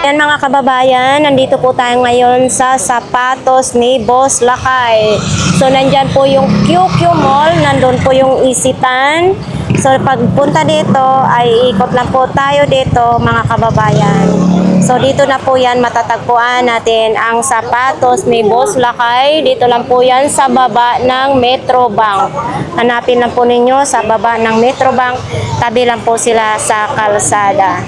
Yan mga kababayan, nandito po tayo ngayon sa sapatos ni Boss Lakay. So nandyan po yung QQ Mall, nandun po yung Isitan. So pagpunta dito ay ikot lang po tayo dito mga kababayan. So dito na po yan matatagpuan natin ang sapatos ni Boss Lakay. Dito lang po yan sa baba ng Metro Bank. Hanapin lang po ninyo sa baba ng Metro Bank. Tabi lang po sila sa kalsada.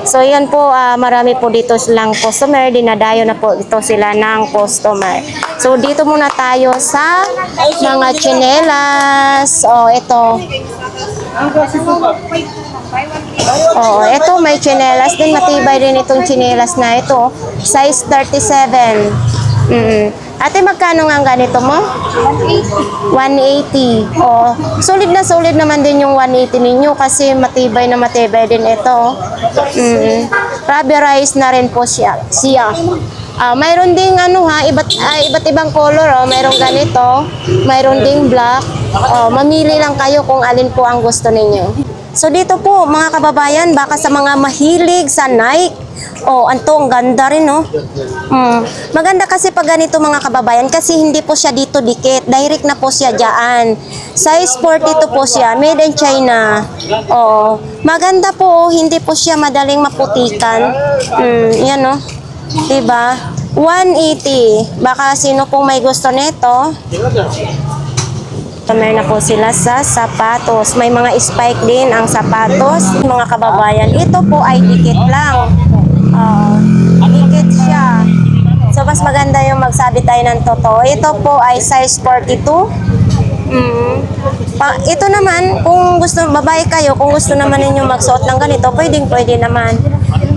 So yan po, marami po dito silang customer. Dinadayo na po ito sila ng customer. So dito muna tayo sa mga tsinelas. Oh, ito. Oh, ito may tsinelas din. Matibay din itong tsinelas na ito. Size 37. Ate, magkano nga ganito mo? 180. Oh, solid na solid naman din yung 180 ninyo kasi matibay na matibay din ito. Rubberized na rin po siya. Mayroon ding iba't ibang color. Oh. Mayroon ganito, mayroon ding black. Oh, mamili lang kayo kung alin po ang gusto ninyo. So dito po mga kababayan, baka sa mga mahilig sa Nike. Oh, ang ganda rin, no? Maganda kasi pag ganito mga kababayan kasi hindi po siya dito dikit. Direct na po siya dyan. Size 42 po siya. Made in China. Oh, maganda po. Hindi po siya madaling maputikan. Yan, no? Diba? 180. Baka sino pong may gusto nito. Meron na po sila sa sapatos. May mga spike din ang sapatos. Mga kababayan, ito po ay dikit lang. Dikit siya. So, mas maganda yung magsabi tayo ng totoo. Ito po ay size 42. Ito naman, kung gusto, babae kayo, kung gusto naman ninyo magsuot ng ganito, pwede naman.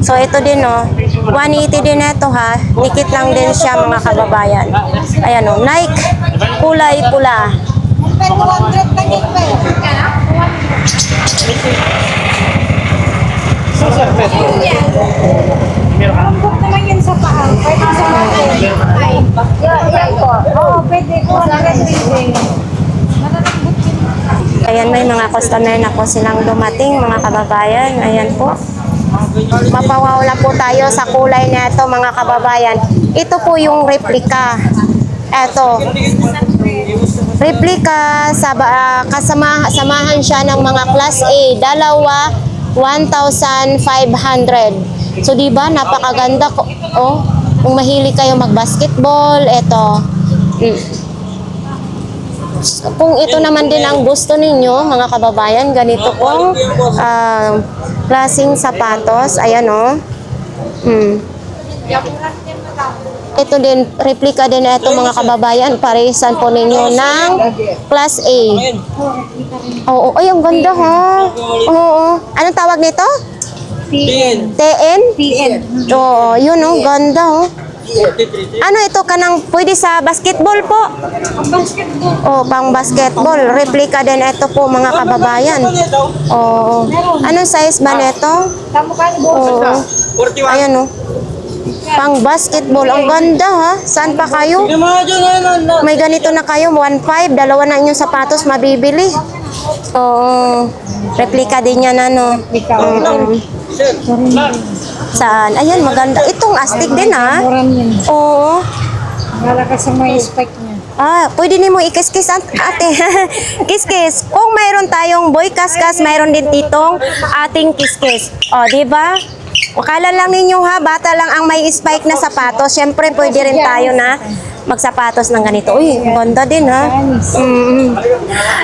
So, ito din, no. 180 din ito, ha. Dikit lang din siya, mga kababayan. Ayan, no. Nike, kulay pula. 200 na yun ba yun? Malambot naman yun sa paa. Pwede sa mga yan po. Oo, pwede. 200 malalambot yun. Ayan, may mga customer na po silang dumating, mga kababayan. Ayan po. Mapawawala po tayo sa kulay na ito, mga kababayan. Ito po yung replica. Ito. Replica, samahan siya ng mga class A. Dalawa, 1,500. So, diba? Napakaganda. Oh, kung mahilig kayo mag-basketball, ito. Kung ito naman din ang gusto ninyo, mga kababayan, ganito pong klaseng sapatos. Ayan, oh. Ito din, replica din na ito mga kababayan. Paresan po ninyo ng class A. Oo, ay, ang ganda ha. Oo. Anong tawag nito? TN. TN? TN. Oo, yun oh, ganda oh. Ano ito kanang pwede sa basketball po? Basketball. Oh, pang basketball. Replica din ito po mga kababayan. Oo. Anong size ba nito? Tamo ka ni Oo. Ayan oh. Pang basketball. Ang ganda ha. Saan pa kayo? May ganito na kayo. 1.5. Dalawa na inyong sapatos mabibili. Oo. Replica din yan ano. Saan? Ayan maganda. Itong astig din ha. Moran yun. Oo. Malakas sa may spike niya. Pwede ni mo ikis-kis ate. Kiss-kiss. Kung mayroon tayong boy kaskas, mayroon din ditong ating kiss-kiss. O, di ba? Wakala lang ninyo ha, bata lang ang may spike na sapatos. Siyempre, pwede rin tayo na magsapatos ng ganito. Uy, ganda din ha.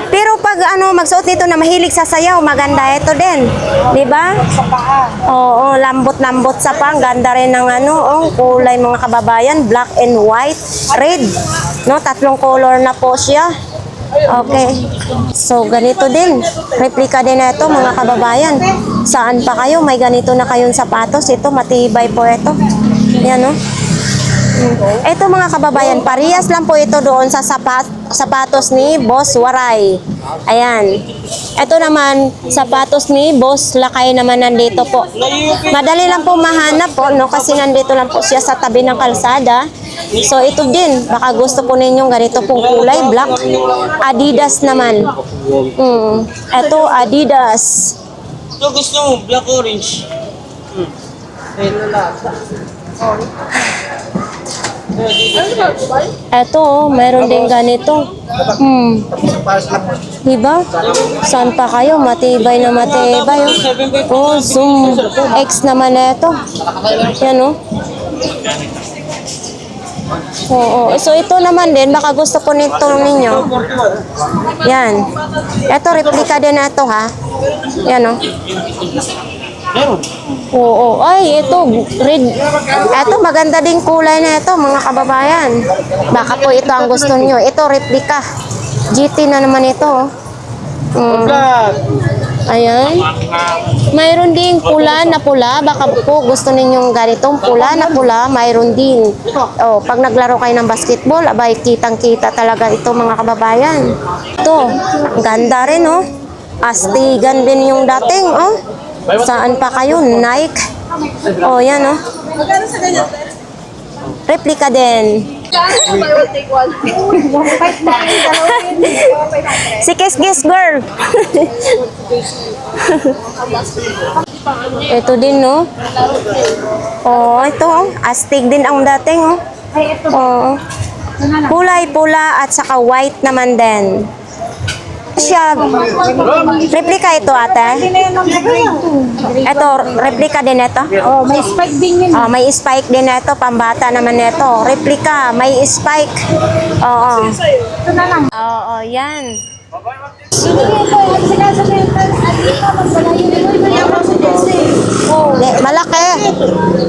Pero pag magsuot nito na mahilig sa sayaw, maganda ito din. Di ba? Sa paa. Oo, lambot-lambot sa pang. Ganda rin ng kulay mga kababayan. Black and white, red. No, 3 color na po siya. Okay. So, ganito din. Replica din na ito, mga kababayan. Saan pa kayo? May ganito na kayong sapatos. Ito, matibay po ito. Yan, no? Ito, mga kababayan, parehas lang po ito doon sa sapatos ni Boss Waray. Ayan. Ito naman, sapatos ni Boss Lakay naman nandito po. Madali lang po mahanap po, no? Kasi nandito lang po siya sa tabi ng kalsada. So, ito din. Baka gusto po ninyong ganito pong kulay, black. Adidas naman. Ito, Adidas. Ito gusto mo, black orange. Eto, oh, meron din ganito. Diba? Saan pa kayo? Matibay na matibay. Oh, Zoom X naman ito. Yan, oh. Oo. So, ito naman din, baka gusto po nito ninyo. Yan. Ito, replica din na ito, ha? Yan, oh. Oo. Ay, ito, red. Ito, maganda din kulay na ito, mga kababayan. Baka po ito ang gusto nyo. Ito, replica. GT na naman ito, oh. Ayan. Mayroon din pula na pula. Baka po gusto ninyong ganitong pula na pula. Mayroon din. Oh, pag naglaro kayo ng basketball, abay, kitang-kita talaga ito, mga kababayan. Ito, ganda rin, oh. Astigan din yung dating, oh. Saan pa kayo? Nike. Oh, yan, oh. Replica din. Si Kiss Kiss Girl. Ito din, no? Oh, ito, oh. Astig din ang dating, oh. Oh. Kulay pula at saka white naman din. Siya, replica ito, ate. Ito, replica din ito. Oh, may spike din yun. Oh, may spike din ito, pambata naman ito. Replica, may spike. Oo. Ito na lang. Oo, yan. Malaki.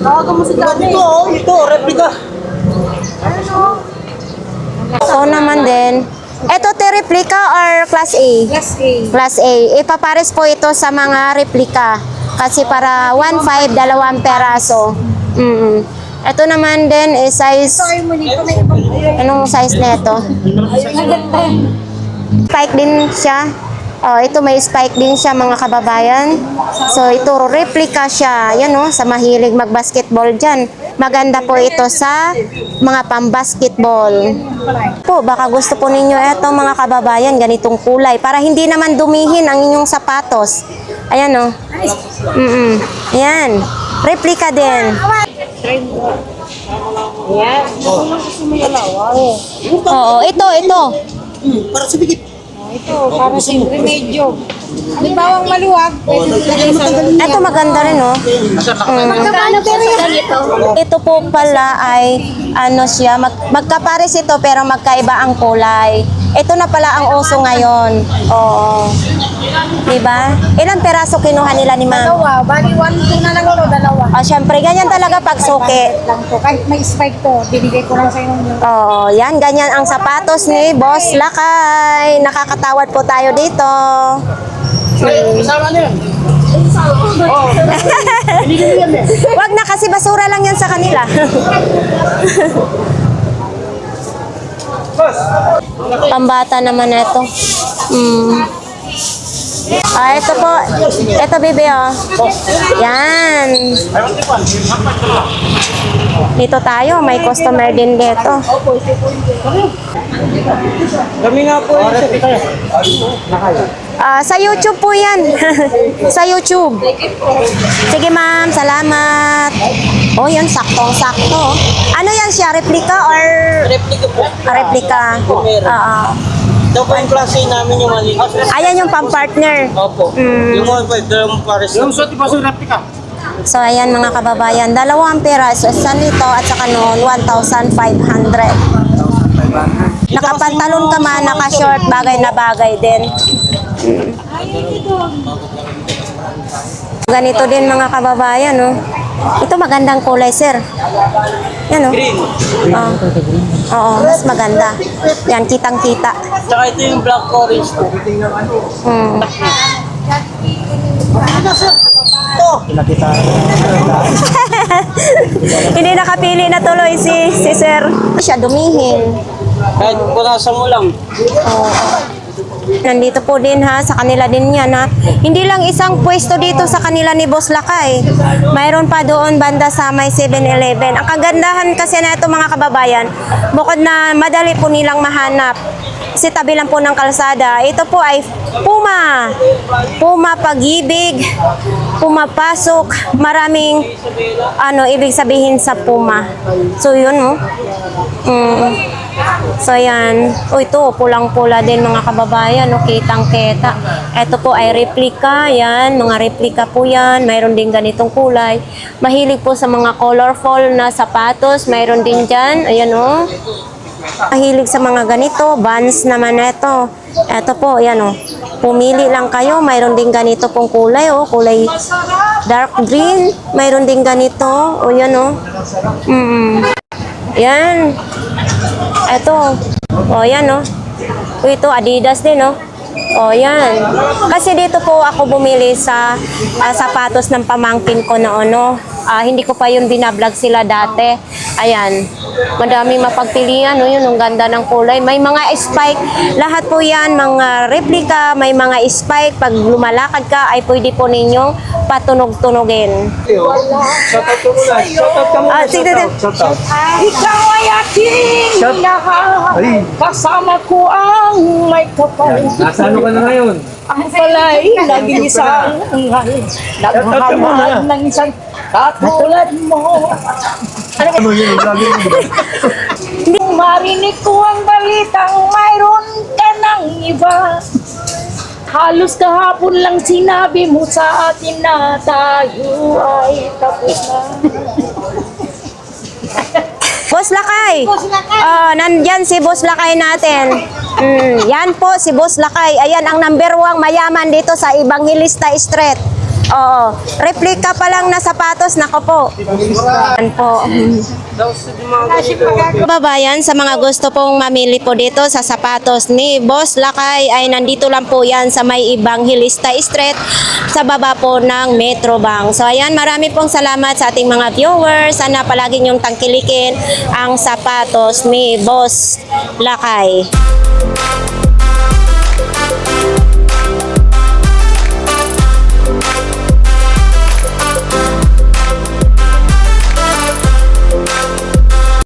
Tawagan mo si Daddy. Ito, replica. So naman din. Ito te replica or class A? Class A. Class A. Ipapares po ito sa mga replica. Kasi para 1.5, 2 peraso. Ito naman din is size... Sorry mo nito, may ibang... Anong size na ito? Maganda. Spike din siya. Oh, ito may spike din siya, mga kababayan. So ito replica siya. Yan, oh, sa mahilig mag-basketball dyan. Maganda po ito sa mga pang-basketball. Po, baka gusto po ninyo ito, mga kababayan, ganitong kulay para hindi naman dumihin ang inyong sapatos. Ayan, oh. Ayan. Replica din. Oo, ito. Para sa bigit. Ito, para sa remedyo. Halimbawa maluwag, pwede ilagay sa loob. Ito maganda rin, oh. Magkano pero yan? Ito po pala ay ano siya, magkapares ito pero magkaiba ang kulay. Ito na pala ang uso ngayon. Oo. Diba? Ilang peraso kinuha nila ni ma'am? Dalawa, bali 1, 2 na lang ito, dalawa. Oh, syempre, ganyan talaga pag suki. Lang to. Kahit may spike to, binigay ko lang sa inyo. Oo, yan, ganyan ang sapatos ni Boss Lakay. Nakakatawad po tayo dito. Kasama na yun. Oh, binigyan yan eh. Wag na kasi basura lang yan sa kanila. Pambata naman ito. Ito po. Ito, bebe, oh. Yan. Dito tayo. May customer din dito. Kami nga po yung Sa YouTube po yan. Sa YouTube. Sige, ma'am. Salamat. Oh, yan. Saktong-sakto. Ano yan siya? Replica or... replica po. Replica. Oo. Ito po yung klase namin yung mali. Ayan yung pang-partner. Opo. Yung mga po, dalawang pares. Yung suot pa sa replica. So, ayan mga kababayan. 2 peraso. Sa nito at saka noon, 1,500. Nakapantalon ka man, naka-short, bagay na bagay din. Ganito din mga kababayan, oh. Ito magandang kulay, sir. Yan, oh. Green. Oo, mas maganda. Yan, kitang-kita. Tsaka ito yung black orange po. Hindi nakapili na tuloy si sir. Siya dumihin. Kahit purasa mo lang. Nandito po din ha, sa kanila din yan ha. Hindi lang isang pwesto dito sa kanila ni Boss Lakay. Mayroon pa doon banda sa may 7-Eleven. Ang kagandahan kasi na ito mga kababayan, bukod na madali po nilang mahanap. si tabi lang po ng kalsada. Ito po ay Puma. Puma Pag-ibig. Pumapasok. Maraming ibig sabihin sa Puma. So yun, no? So yan. Ito, pulang-pula din mga kababayan, no? Kitang-kita. Ito po ay replika. Yan, mga replika po yan. Mayroon din ganitong kulay. Mahilig po sa mga colorful na sapatos. Mayroon din dyan. Ayan, no? Mahilig sa mga ganito. Vans naman ito. Ito po, yan, oh. Pumili lang kayo. Mayroon din ganito pong kulay, oh. Kulay dark green. Mayroon din ganito. O, yan, oh. Yan. Ito. O, yan, oh. Ito, Adidas din, oh. O, yan. Kasi dito po ako bumili sa sapatos ng pamangkin ko noon, no. Hindi ko pa yun binablog sila dati. Ayan. Madaming mapagpilian, no? Yun, ang ganda ng kulay. May mga spike. Lahat po yan, mga replika. May mga spike. Pag lumalakad ka, ay pwede po ninyong patunog-tunogin. Shoutout ka muna. Shoutout ka muna. Sige, Shoutout. Ikaw ay aking minahal. Kasama ko ang may kapal. Nasa ano ka na ngayon? Ang pala'y naging isang anghel. Naghahamad ng isang katulad mo. Ano yun? Lagi mo ba? Nung marinig ko ang balitang mayroon ka ng iba, halos kahapon lang sinabi mo sa atin na tayo ay tapos na. Boss Lakay. Nandyan si Boss Lakay natin. Yan po si Boss Lakay. Ayan ang number 1 mayaman dito sa Evangelista Street. Oo. Replika pa lang na sapatos. Nako po. Yan po. Babayan, sa mga gusto pong mamili po dito sa sapatos ni Boss Lakay ay nandito lang po yan sa may Evangelista Street sa baba po ng Metro Bank. So ayan, marami pong salamat sa ating mga viewers. Sana palagi niyong tangkilikin ang sapatos ni Boss Lakay.